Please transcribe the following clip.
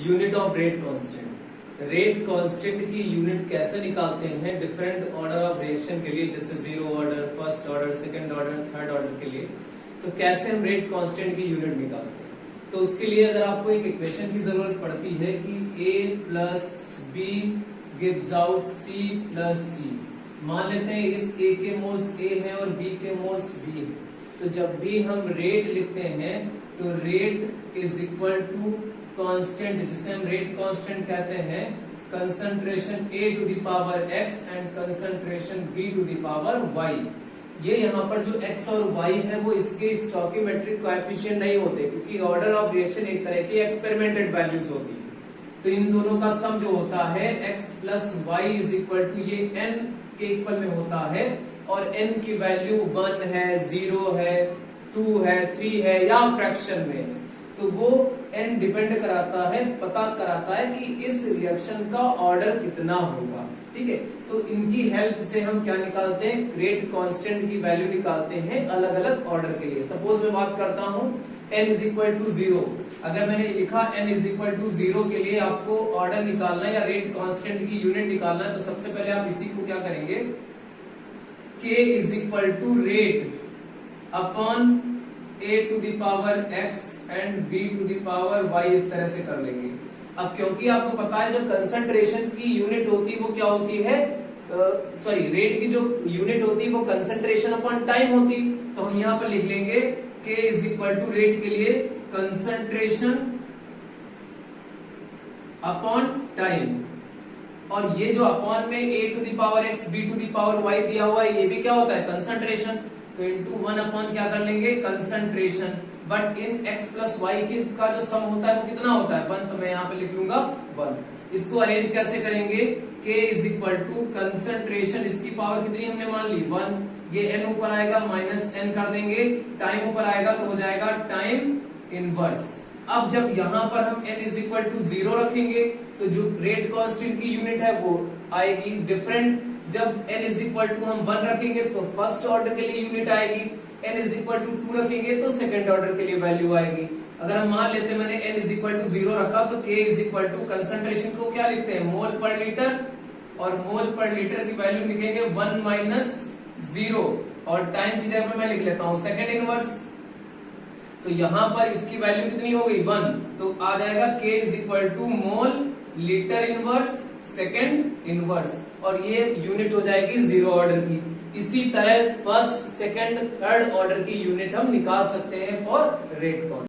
Unit of rate constant. Rate constant की unit कैसे निकालते हैं डिफरेंट ऑर्डर ऑफ रिएक्शन के लिए, जैसे zero order, first order, second order, third order के लिए। तो कैसे हम रेट कांस्टेंट की यूनिट निकालते हैं, तो उसके लिए अगर आपको एक इक्वेशन की जरूरत पड़ती है कि a plus B gives out c plus d। मान लेते हैं इस a के मोल्स a है और b के मोल्स b है, तो जब भी हम रेट लिखते हैं तो rate is equal to constant, जिसे हम रेट कांस्टेंट कहते हैं, concentration a to the power x and concentration b to the power y। ये यहाँ पर जो x और y है वो इसके स्टोइकियोमेट्रिक कोएफिशिएंट नहीं होते, क्योंकि ऑर्डर ऑफ रिएक्शन एक तरह की एक्सपेरिमेंटेड वैल्यूज होती है। तो इन दोनों का सम जो होता है x plus Y is equal to, ये n के इक्वल में होता है और n की वैल्यू 1 है, 0 है, 2 है, 3 है या फ्रैक्शन में है, तो वो n डिपेंड कराता है, पता कराता है कि इस रिएक्शन का ऑर्डर कितना होगा। ठीक है, तो इनकी हेल्प से हम क्या निकालते हैं, रेट कांस्टेंट की वैल्यू निकालते हैं अलग अलग ऑर्डर के लिए। सपोज मैं बात करता हूं n इज इक्वल टू 0, अगर मैंने लिखा n इज इक्वल टू 0 के लिए आपको ऑर्डर निकालना है या रेट कांस्टेंट की यूनिट निकालना है, तो सबसे पहले आप इसी को क्या करेंगे, k is equal to rate upon a to the power x and b to the power y, इस तरह से कर लेंगे। अब क्योंकि आपको पता है जो कंसंट्रेशन की यूनिट होती है वो क्या होती है, सॉरी रेट की जो यूनिट होती है वो कंसंट्रेशन अपॉन टाइम होती, तो हम यहाँ पर लिख लेंगे k is equal to rate के लिए कंसंट्रेशन अपॉन टाइम, और ये जो अपॉन में a to the power x b to the power y दिया हुआ है, ये भी क्या होता है, कंसंट्रेशन। तो इंटू 1 अपॉन क्या कर लेंगे, concentration, but in x plus Y का जो सम होता है वो कितना होता है, 1, तो मैं यहाँ पे लिख लूंगा 1। इसको अरेंज कैसे करेंगे, k is equal to concentration, इसकी पावर कितनी हमने मान ली 1, ये n ऊपर आएगा माइनस n कर देंगे, टाइम ऊपर आएगा तो हो जाएगा टाइम इनवर्स। अब जब यहाँ पर हम n इज इक्वल टू 0 रखेंगे तो जो रेट कांस्टेंट की यूनिट है वो आएगी डिफरेंट। जब n इज इक्वल टू हम 1 रखेंगे तो फर्स्ट ऑर्डर के लिए यूनिट आएगी, n इज इक्वल टू 2 रखेंगे तो सेकंड ऑर्डर के लिए वैल्यू आएगी। अगर हम मान लेते हैं मैंने n इज इक्वल टू 0 रखा तो k is equal to concentration को क्या लिखते हैं, मोल पर लीटर, और मोल पर लीटर की वैल्यू लिखेंगे 1 माइनस 0, और टाइम की जगह पे मैं लिख लेता हूं सेकंड इनवर्स। तो यहां पर इसकी वैल्यू कितनी हो गई 1, तो आ जाएगा k is equal to mole litre inverse second inverse, और ये यूनिट हो जाएगी 0 ऑर्डर की। इसी तरह फर्स्ट, सेकंड, थर्ड ऑर्डर की यूनिट हम निकाल सकते हैं फॉर रेट कांस्टेंट।